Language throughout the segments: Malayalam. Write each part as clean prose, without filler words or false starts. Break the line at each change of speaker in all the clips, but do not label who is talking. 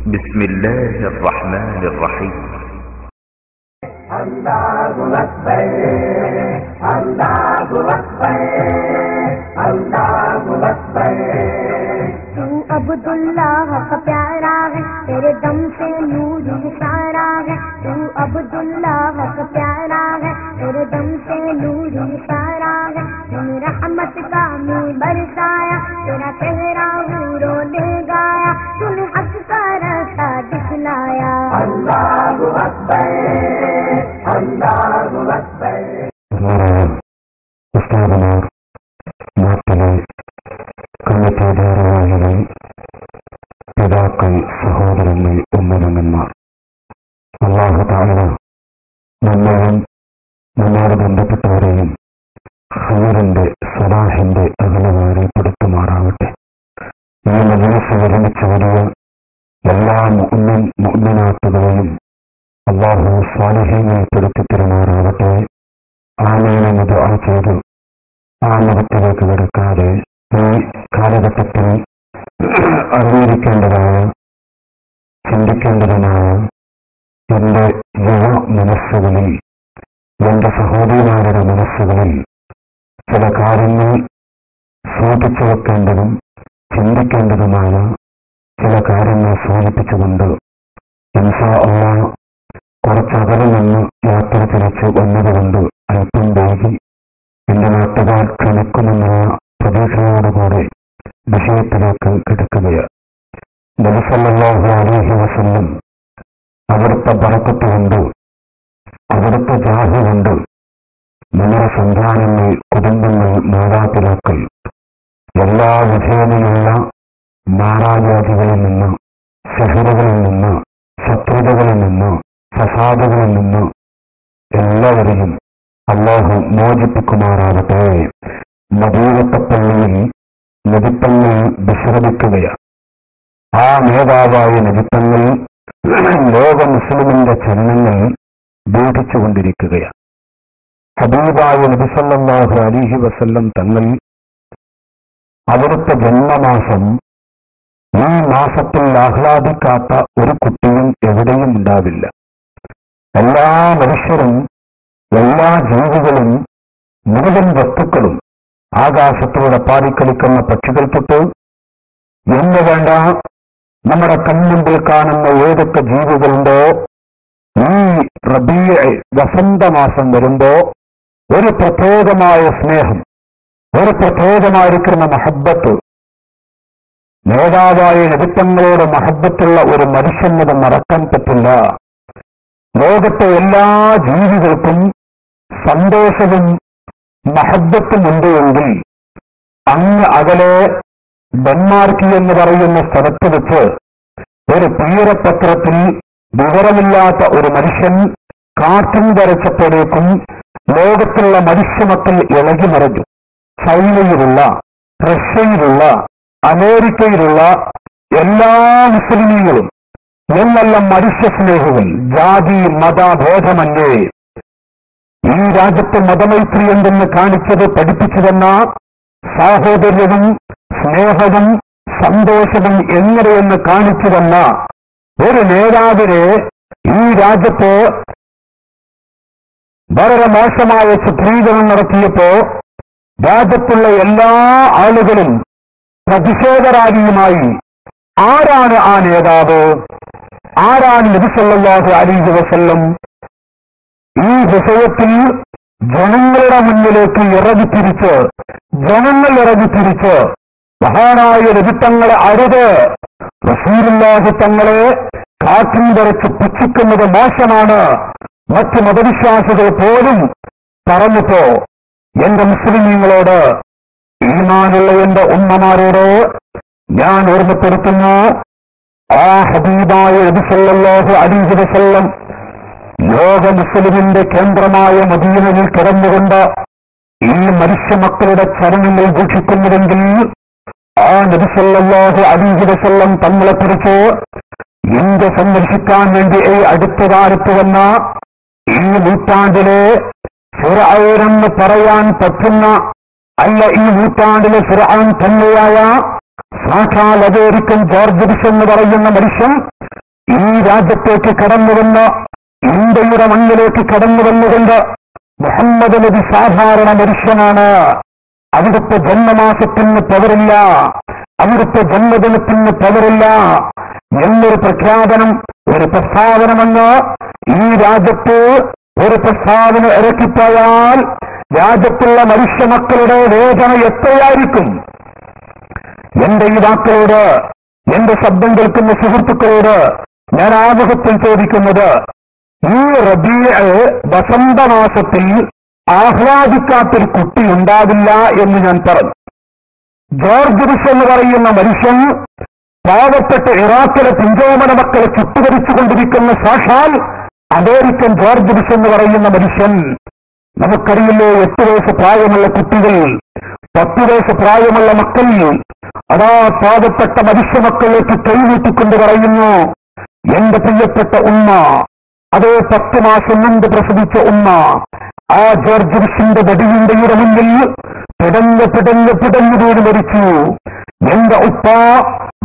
بسم الله الرحمن الرحيم.
الله أكبر الله أكبر الله أكبر.
तू अब्दुल्लाह का प्यारा है, तेरे दम से नूर सारा है। तू अब्दुल्लाह का प्यारा है, तेरे दम से नूर सारा है। तूने रहमत का मुँह बरसाया, तेरा चेहरा हूरों ने गाया। तूने हक का रास्ता दिखलाया।
अल्लाहु अकबर अल्लाहु अकबर.
ഉസ്താദുമാർ, നാട്ടിലെ കമ്മിറ്റി ഭാരവാഹികൾ, പിതാക്കൾ, സഹോദരങ്ങൾ, ഉമ്മതങ്ങന്മാർ, അല്ലാഹു തആല നമ്മയും നമ്മോട് ബന്ധപ്പെട്ടവരെയും ഖൈറിന്റെ സലാഹിന്റെ അകലവാരി പെടുത്തുമാറാവട്ടെ. ഈ മജ്‌ലിസിൽ ഒരുമിച്ച് വലിയ എല്ലാ മുഅ്മിനാത്തുകളെയും അല്ലാഹു സ്വാലിഹീങ്ങളിൽ പെടുത്തി തരുമാറാവട്ടെ. ആമീൻ എന്ന് ദുആ ചെയ്തു ആ മുഖത്തിലേക്ക് കിടക്കാതെ ഈ കാലഘട്ടത്തിൽ അറിഞ്ഞിരിക്കേണ്ടതായ, ചിന്തിക്കേണ്ടതുമായ എന്റെ യുവ മനസ്സുകളിൽ, എന്റെ സഹോദരിമാരുടെ മനസ്സുകളിൽ ചില കാര്യങ്ങൾ സൂചിച്ചു വെക്കേണ്ടതും ചിന്തിക്കേണ്ടതുമായ ചില കാര്യങ്ങൾ സൂചിപ്പിച്ചുകൊണ്ട് ഇൻഷാ അല്ലാഹ് കുറച്ചകലിൽ നിന്ന് യാത്ര തിരിച്ച് വന്നതുകൊണ്ട് അല്പം വൈകി എന്റെ നാട്ടുകാർ ക്ഷണിക്കുമെന്നുള്ള പ്രതീക്ഷയോടുകൂടെ വിഷയത്തിലേക്ക് കിടക്കുകയാണ്. നബി സല്ലല്ലാഹു അലൈഹി വസല്ലം അവിടുത്തെ ബറക്കത്ത് കൊണ്ട്, അവിടുത്തെ ജാഹ് കൊണ്ട് നമ്മുടെ സന്താനങ്ങൾ, കുടുംബങ്ങൾ, മാതാപിതാക്കൾ എല്ലാ വിധേനയുള്ള നാരാജാതികളിൽ നിന്ന്, സിഹറുകളിൽ നിന്ന്, ശത്രുതകളിൽ നിന്ന്, ഫസാദുകളിൽ നിന്ന് എല്ലാവരെയും അല്ലാഹു മോചിപ്പിക്കുമാറാകട്ടെ. മദീനത്തെ പള്ളിയിൽ നബിത്തങ്ങൾ വിശ്രമിക്കുകയാണ്. ആ നേതാവായ നബിത്തങ്ങൾ ലോക മുസ്ലിമിന്റെ ചലനങ്ങൾ ബോധിച്ചുകൊണ്ടിരിക്കുകയാണ്. ഹബീബായ നബി സല്ലല്ലാഹു അലൈഹി വസല്ലം തങ്ങൾ അവിടുത്തെ ജന്മമാസം, ഈ മാസത്തിൽ ആഹ്ലാദിക്കാത്ത ഒരു കുട്ടിയും എവിടെയും ഉണ്ടാവില്ല. എല്ലാ മനുഷ്യരും, എല്ലാ ജീവികളും, മുഴുവൻ വസ്തുക്കളും, ആകാശത്തൂടെ പാടിക്കളിക്കുന്ന പക്ഷികൾ തൊട്ട് എന്ന് വേണ്ട നമ്മുടെ കൺമുമ്പിൽ കാണുന്ന ഏതൊക്കെ ജീവികളുണ്ടോ, ഈ റബീഅ് വസന്തമാസം വരുമ്പോ ഒരു പ്രത്യേകമായ സ്നേഹം, ഒരു പ്രത്യേകമായിരിക്കുന്ന മഹബ്ബത്ത്, നേതാവായ നബിത്തങ്ങളോട് മഹബ്ബത്തുള്ള ഒരു മനുഷ്യനത് മറക്കാൻ പറ്റില്ല. ലോകത്തെ എല്ലാ ജീവികൾക്കും സന്തോഷവും മഹബ്ബത്തും ഉണ്ട് എങ്കിൽ അങ്ങ് അകലെ ഡെൻമാർക്ക് എന്ന് പറയുന്ന സ്ഥലത്ത് വെച്ച് ഒരു പീറപത്രത്തിൽ വിവരമില്ലാത്ത ഒരു മനുഷ്യൻ കാർട്ടൂൺ വരച്ചപ്പോഴേക്കും ലോകത്തുള്ള മനുഷ്യമക്കൾ ഇളകി മറിഞ്ഞു. ചൈനയിലുള്ള, റഷ്യയിലുള്ള, അമേരിക്കയിലുള്ള എല്ലാ മുസ്ലിമീങ്ങളും എന്നല്ല മനുഷ്യ സ്നേഹികൾ, ജാതി മത ഭേദമന്യേ ഈ രാജ്യത്തെ മതമൈത്രി എന്തെന്ന് കാണിച്ചത്, പഠിപ്പിച്ചു തന്ന സാഹോദര്യവും സ്നേഹവും സന്തോഷവും എങ്ങനെയെന്ന് കാണിച്ചു തന്ന ഒരു നേതാവിനെ ഈ രാജ്യത്ത് വളരെ മോശമായ ചിത്രീകരണം നടത്തിയപ്പോ രാജ്യത്തുള്ള എല്ലാ ആളുകളും പ്രതിഷേധ റാലിയുമായി ആരാണ് ആ നേതാവ്, ആരാണ് നബി സല്ലല്ലാഹു അലൈഹി വസല്ലം, ഈ വിഷയത്തിൽ ജനങ്ങളുടെ മുന്നിലേക്ക് ജനങ്ങൾ ഇറങ്ങിത്തിരിച്ച് മഹാനായ നബിത്തങ്ങളെ അരുത്, റസൂലുള്ളാഹി തങ്ങളെ കാറ്റിൽ വരച്ച് പുച്ഛിക്കുന്നത് മോശമാണ്, മറ്റ് മതവിശ്വാസികൾ പോലും പറഞ്ഞപ്പോ എന്റെ മുസ്ലിമീങ്ങളോട്, ഈമാനുള്ള എന്റെ ഉമ്മമാരോട് ഞാൻ ഓർമ്മപ്പെടുത്തുന്നു, ആ ഹബീബായ നബി സല്ലല്ലാഹു അലൈഹി വസല്ലം ലോക മുസ്ലിമിന്റെ കേന്ദ്രമായ മദീനയിൽ കിടന്നുകൊണ്ട് ഈ മനുഷ്യമക്കളുടെ ചരണങ്ങൾ വീക്ഷിക്കുന്നുവെങ്കിൽ ആ നബി സല്ലല്ലാഹു അലൈഹി വസല്ലം തങ്ങളെക്കുറിച്ച് ഇന്ത്യ സന്ദർശിക്കാൻ വേണ്ടി അടുത്ത കാലത്ത് വന്ന ഈ നൂറ്റാണ്ടിലെ ഫിർഔനെന്ന് പറയാൻ പറ്റുന്ന, അല്ല ഈ നൂറ്റാണ്ടിലെ ഫിർഔൻ തന്നെയായ സാക്ഷാൽ അമേരിക്കൻ ജോർജ് ബുഷ് എന്ന് പറയുന്ന മനുഷ്യൻ ഈ രാജ്യത്തേക്ക് കടന്നുവന്ന് ഇന്ത്യയുടെ മണ്ണിലേക്ക് കടന്നു വന്നുകൊണ്ട് മുഹമ്മദ് നബി സാധാരണ മനുഷ്യനാണ്. അവിടുത്തെ ജന്മമാസത്തിന് പവറില്ല, അവിടുത്തെ ജന്മദിനത്തിന് പവറില്ല എന്നൊരു പ്രഖ്യാപനം, ഒരു പ്രസ്താവനമെന്ന് ഈ രാജ്യത്ത് ഒരു പ്രസ്താവന ഇറക്കിപ്പോയാൽ രാജ്യത്തുള്ള മനുഷ്യ മക്കളുടെ വേദന എത്രയായിരിക്കും? എന്റെ യുവാക്കളോട്, എന്റെ ശബ്ദം കേൾക്കുന്ന സുഹൃത്തുക്കളോട് ഞാൻ ആമുഖത്തിൽ ചോദിക്കുന്നത്, ഈ റബീഅ് വസന്തമാസത്തിൽ ആഹ്ലാദിക്കാത്തൊരു കുട്ടി ഉണ്ടാവില്ല എന്ന് ഞാൻ പറഞ്ഞു. ജോർജ് ബുഷ് എന്ന് പറയുന്ന മനുഷ്യൻ പാവപ്പെട്ട ഇറാഖിലെ പിഞ്ചോമന മക്കളെ ചുട്ടുകരിച്ചുകൊണ്ടിരിക്കുന്ന സാക്ഷാൽ അമേരിക്കൻ ജോർജ് ബുഷ് എന്ന് പറയുന്ന മനുഷ്യൻ. നമുക്കറിയില്ലേ, 8 വയസ്സ് പ്രായമുള്ള കുട്ടികൾ, 10 വയസ്സ് പ്രായമുള്ള മക്കൾ അതാ പാവപ്പെട്ട മനുഷ്യ മക്കളിലേക്ക് കൈനീട്ടിക്കൊണ്ട് പറയുന്നു, എന്റെ പ്രിയപ്പെട്ട ഉമ്മ, അതേ 10 മാസം മുമ്പ് പ്രസവിച്ച ഉമ്മ ആ ജോർജ് ബുഷിന്റെ വെടിയുണ്ടയുടെ മുന്നിൽ പിടഞ്ഞു വീണ് മരിച്ചു. എന്റെ ഉപ്പ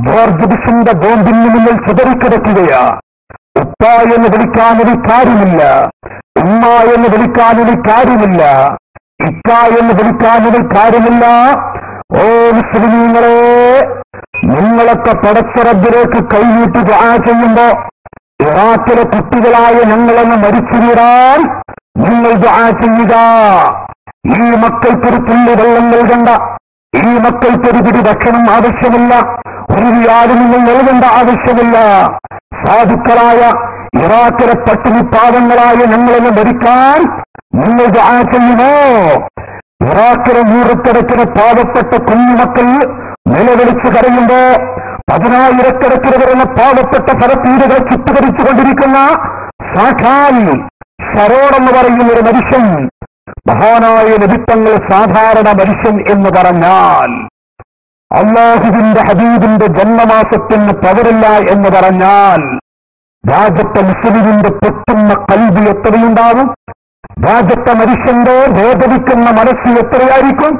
ജോർജ് ബുഷിന്റെ ബോംബിന് മുന്നിൽ ചിതറിക്കിടക്കുകയാ. ഉപ്പ എന്ന് വിളിക്കാനൊരു കാര്യമില്ല, ഉമ്മ എന്ന് വിളിക്കാനൊരു കാര്യമില്ല, ഇക്ക എന്ന് വിളിക്കാനൊരു കാര്യമില്ല. ഓ മുസ്ലിമീങ്ങളെ, നിങ്ങളൊക്കെ പടച്ച റബ്ബിലേക്ക് കൈനീട്ടി ദുആ ചെയ്യുമ്പോ ഇറാഖിലെ കുട്ടികളായ ഞങ്ങളൊന്ന് മരിച്ചു വീടാൻ നിങ്ങൾ ദുആ ചെയ്യുക. ഈ മക്കൾക്കൊരു തുള്ളി വെള്ളം നൽകണ്ട, ഈ മക്കൾക്കൊരു പിടി ഭക്ഷണം ആവശ്യമില്ല, ഒരു റിയാലും നിങ്ങൾ നൽകേണ്ട ആവശ്യമില്ല. സാധുക്കളായ ഇറാഖിലെ പട്ടിണി പാവങ്ങളായ ഞങ്ങളൊന്ന് മരിക്കാൻ നിങ്ങൾ ദുആ ചെയ്യുമോ? ഇറാഖിലെ നൂറുകണക്കിന് പാവപ്പെട്ട കുഞ്ഞുമക്കൾ നിലവിളിച്ച് കരയുമ്പോ 10,000 വരുന്ന പാവപ്പെട്ട ഫലസ്തീനുകളെ ചുട്ടുകരിച്ചുകൊണ്ടിരിക്കുന്ന സാഖാൽ ഷരോൺ എന്ന് പറയുന്ന ഒരു മനുഷ്യൻ, മഹാനായ നബിത്തങ്ങൾ സാധാരണ മനുഷ്യൻ എന്ന് പറഞ്ഞാൽ, അല്ലാഹുവിന്റെ ഹബീബിന്റെ ജന്മമാസത്തിന് പവറില്ല എന്ന് പറഞ്ഞാൽ രാജ്യത്തെ മുസ്ലിമിന്റെ പൊട്ടുന്ന കൽബ് എത്രയുണ്ടാവും? രാജ്യത്തെ മനുഷ്യന്റെ വേദനിക്കുന്ന മനസ്സ് എത്രയായിരിക്കും?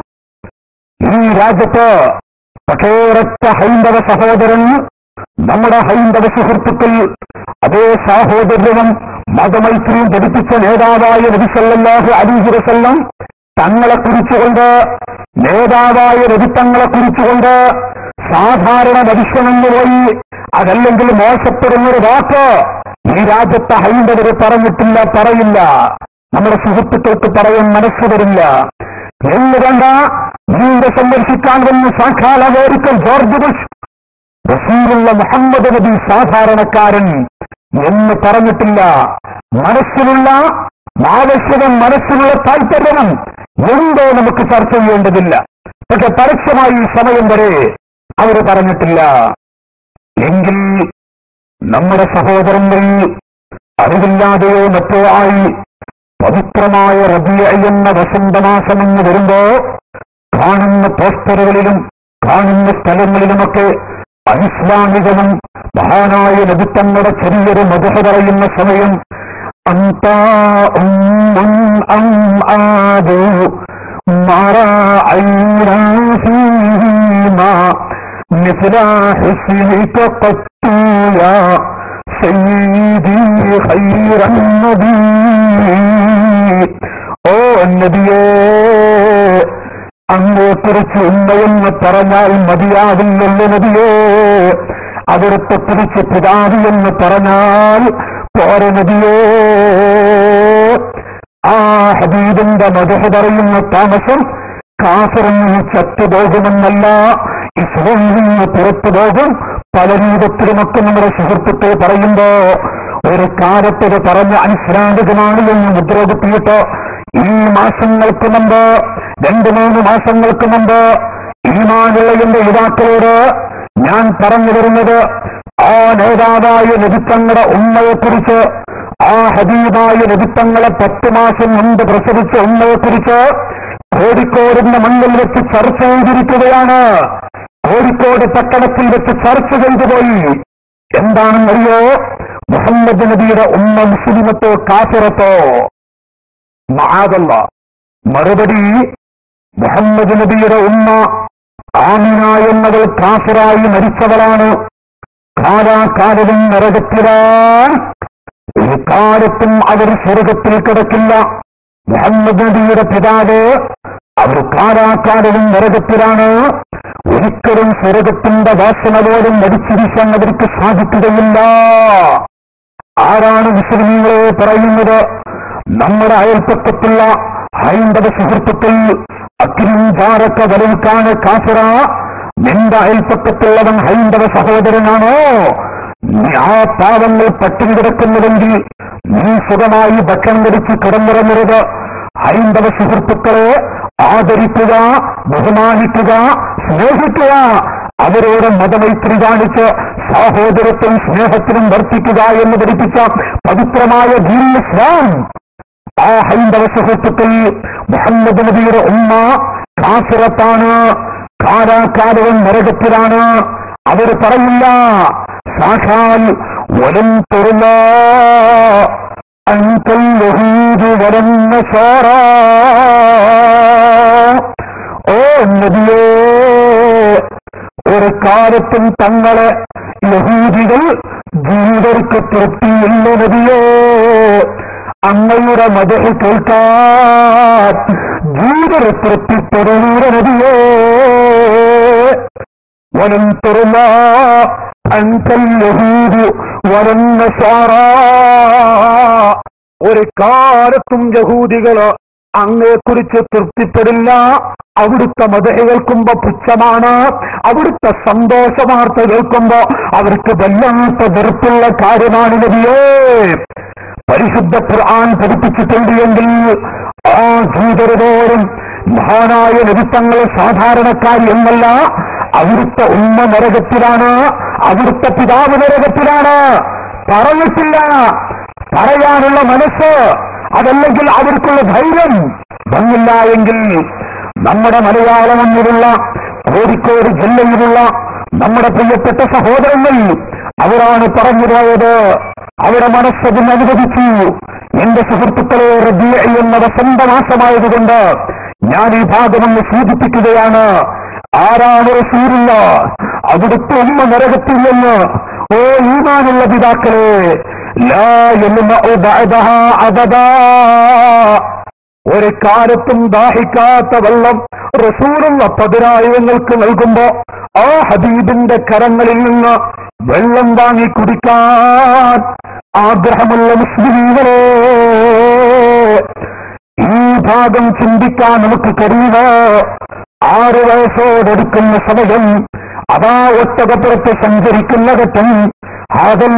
ഈ രാജ്യത്ത് പക്ഷേ ഒരൊറ്റ ഹൈന്ദവ സഹോദരൻ, നമ്മുടെ ഹൈന്ദവ സുഹൃത്തുക്കൾ അതേ സാഹോദര്യവും മതമൈത്രിയും പഠിപ്പിച്ച നേതാവായ നബി സല്ലല്ലാഹു അലൈഹി വസല്ലം തങ്ങളെ കുറിച്ചുകൊണ്ട്, നേതാവായ നബി തങ്ങളെ കുറിച്ചുകൊണ്ട് സാധാരണ മനുഷ്യനെന്ന് പോയി അതല്ലെങ്കിൽ മോശപ്പെടുന്നൊരു വാക്ക് ഈ രാജ്യത്തെ ഹൈന്ദവര് പറഞ്ഞിട്ടില്ല, പറയില്ല. നമ്മുടെ സുഹൃത്തുക്കൾക്ക് പറയാൻ മനസ്സ് വരില്ല. എന്നുകണ്ട നീന്റെ സന്ദർശിക്കാൻ വന്ന് സാക്ഷാൽ അമേരിക്കൻ ജോർജ് ബുഷ് റസൂലുള്ള മുഹമ്മദ് നബി സാധാരണക്കാരൻ എന്ന് പറഞ്ഞിട്ടില്ല. മനസ്സിലുള്ള ആവശ്യവും മനസ്സിലുള്ള താല്പര്യവും എന്തോ നമുക്ക് ചർച്ച ചെയ്യേണ്ടതില്ല. പക്ഷെ പരസ്യമായി സമയം വരെ അവർ പറഞ്ഞിട്ടില്ല. എങ്കിൽ നമ്മുടെ സഹോദരങ്ങൾ അറിവില്ലാതെയോ മറ്റോ ആയി പവിത്രമായ റബീഅ എന്ന വസന്തമാസമെന്ന് വരുമ്പോ കാണുന്ന പോസ്റ്ററുകളിലും കാണുന്ന സ്ഥലങ്ങളിലുമൊക്കെ അനിസ്ലാമികവും മഹാനായ നബിത്തങ്ങളുടെ ചെറിയൊരു മധുഹ പറയുന്ന സമയം അന്താ ഉമ്മുൻ അം ആദു മറഅയ്നാ ഫീമാ മിസ്ല ഹുസ്നിക ഖത്തു യാ സയ്യിദി ഖൈറൻ നബി. ഓ നബിയേ, അങ്ങയെക്കുറിച്ച് ഉമ്മയെന്ന് പറഞ്ഞാൽ മതിയാവില്ലല്ലോ നബിയേ. അവിടുത്തെക്കുറിച്ച് പിതാവി എന്ന് പറഞ്ഞാൽ പോരെ നബിയേ. ആ ഹബീബിന്റെ മദഹ് പറയുന്ന താമസം കാഫിറിൽ നിന്ന് ചത്തുപോകുമെന്നല്ല, ഇസ്ലാമിൽ നിന്ന് പുറത്തു പോകും. പല രൂപത്തിലുമൊക്കെ നമ്മുടെ സുഹൃത്തുക്കൾ പറയുമ്പോ ഒരു കാലത്തത് പറഞ്ഞ അനിസ്ലാമികമാണ് എന്ന് മുദ്രകുത്തിയിട്ട് ഈ മാസങ്ങൾക്ക് മുമ്പ്, 2-3 മാസങ്ങൾക്ക് മുമ്പ് ഈമാനുള്ള എന്റെ യുവാക്കളോട് ഞാൻ പറഞ്ഞു വരുന്നത്, ആ നേതാവായ നബിത്തങ്ങളുടെ ഉമ്മയെക്കുറിച്ച്, ആ ഹബീബായ നബിത്തങ്ങളെ 10 മാസം മുമ്പ് പ്രസവിച്ച ഉമ്മയെക്കുറിച്ച് കോഴിക്കോടിന്റെ മണ്ണിൽ വെച്ച് ചർച്ച ചെയ്തിരിക്കുകയാണ്. കോഴിക്കോട് പട്ടണത്തിൽ വെച്ച് ചർച്ച ചെയ്തുപോയി. എന്താണെന്നറിയോ? മുഹമ്മദ് നബിയുടെ ഉമ്മ മുസ്ലിമത്തോ കാഫിറത്തോ? മആദല്ലാഹ്. മറുപടി, മുഹമ്മദ് നബിയുടെ ഉമ്മ ആമിന എന്നവൾ കാഫിറായി മരിച്ചവളാണ്. കാലാകാലവും നരകത്തിലാണ്. ഒരു കാലത്തും അവർ സ്വർഗത്തിൽ കിടക്കില്ല. മുഹമ്മദ് നബിയുടെ പിതാവ് അവർ കാലാകാലവും നരകത്തിലാണ്. ഒരിക്കലും സ്വർഗത്തിന്റെ വാസന പോലും മരിച്ചിരിക്കാൻ അവർക്ക് സാധിക്കുകയില്ല. ആരാണ് മുസ്ലിമീങ്ങളെ പറയുന്നത്? നമ്മുടെ അയൽപ്പക്കത്തുള്ള ഹൈന്ദവ സുഹൃത്തുക്കൾ. അഖിലിൻകാരൊക്കെ വരൽക്കാണ് കാഫിറ. നിന്റെ അയൽപ്പക്കത്തുള്ളവൻ ഹൈന്ദവ സഹോദരനാണോ? ആ പാവങ്ങൾ പട്ടിണി കിടക്കുന്നുവെങ്കിൽ നീ സുഖമായി ഭക്ഷണം കഴിച്ച് കിടന്നിറങ്ങരുത്. ഹൈന്ദവ സുഹൃത്തുക്കളെ ആദരിക്കുക, ബഹുമാനിക്കുക, സ്നേഹിക്കുക. അവരോട് മതമൈത്രി കാണിച്ച് സഹോദരത്വം സ്നേഹത്തിനും വർത്തിക്കുക എന്ന് പഠിപ്പിച്ച പവിത്രമായ ദീനുൽ ഇസ്ലാം. ആ ഹൈന്ദവ സുഹൃത്തുക്കൾ മുഹമ്മദ് നബിയുടെ ഉമ്മ കാഫിറത്താണ്, കാലാകാലവും നരകത്തിലാണ്. അവർ പറയില്ല സാക്ഷാൽ വലം തുറന്ന അൻകൽ യഹൂദ് വലം നസാറ. ഓ നബിയേ, ഒരു കാലത്തും തങ്ങളെ യഹൂദികൾ ജൂതർക്ക് തൃപ്തിയില്ല നബിയേ. അങ്ങയുടെ മദഹ് കേൾക്കാൻ ജൂതർ തൃപ്തിപ്പെടുന്ന നബിയേ. വലം തുറന്ന അൻകൽ യഹൂദ് വലം നസാറ. ഒരു കാലത്തും യഹൂദികള് അങ്ങയെക്കുറിച്ച് തൃപ്തിപ്പെടില്ല. അവിടുത്തെ മദഹ് കേൾക്കുമ്പോ പുച്ഛമാണ്. അവിടുത്തെ സന്തോഷവാർത്ത കേൾക്കുമ്പോ അവർക്ക് വല്ലാത്ത വെറുപ്പുള്ള കാര്യമാണ് നബിയേ. പരിശുദ്ധ ഖുർആൻ പഠിപ്പിച്ചിട്ടുണ്ട് എങ്കിൽ ആ ജൂതരോടും മഹാനായ നബിത്തങ്ങൾ സാധാരണക്കാരി എന്നല്ല. അവിടുത്തെ ഉമ്മ നരകത്തിലാണ്, അവിടുത്തെ പിതാവ് നരകത്തിലാണ്. പറഞ്ഞിട്ടില്ല, പറയാനുള്ള മനസ്സ്, അതല്ലെങ്കിൽ അവർക്കുള്ള ധൈര്യം വന്നില്ല എങ്കിൽ നമ്മുടെ മലയാളം എന്നിലുള്ള കോഴിക്കോട് ജില്ലയിലുള്ള നമ്മുടെ പ്രിയപ്പെട്ട സഹോദരങ്ങൾ അവരാണ് പറഞ്ഞു പോയത്. അവരുടെ മനസ്സതിന് അനുവദിച്ചു. എന്റെ സുഹൃത്തുക്കളെ, റബീഅ എന്ന വസന്തമാസമായതുകൊണ്ട് ഞാൻ ഈ ഭാഗമൊന്ന് സൂചിപ്പിക്കുകയാണ്. ആരാണ് റസൂലുള്ളാഹ്? അവിടുത്തെ ഉമ്മ നരകത്തിൽ നിന്ന്. ഓ ഈമാനുള്ള പിതാക്കളെ, ലാ യൽമഉ ബഅദഹാ അബദാ. ഒരു കാലത്തും ദാഹിക്കാത്ത വെള്ളം റസൂലുള്ള 10,000 നൽകുമ്പോ ആ ഹബീബിന്റെ കരങ്ങളിൽ നിന്ന് വെള്ളം വാങ്ങി കുടിക്കാൻ ആഗ്രഹമുള്ള മുസ്ലിമീങ്ങളെ, ഈ ഭാഗം ചിന്തിക്കാൻ നമുക്ക് കഴിയുമോ? 6 വയസ്സോടെടുക്കുന്ന സമയം, അതാ ഒട്ടകപ്പുറത്ത് സഞ്ചരിക്കുന്ന ഘട്ടം, അതിൽ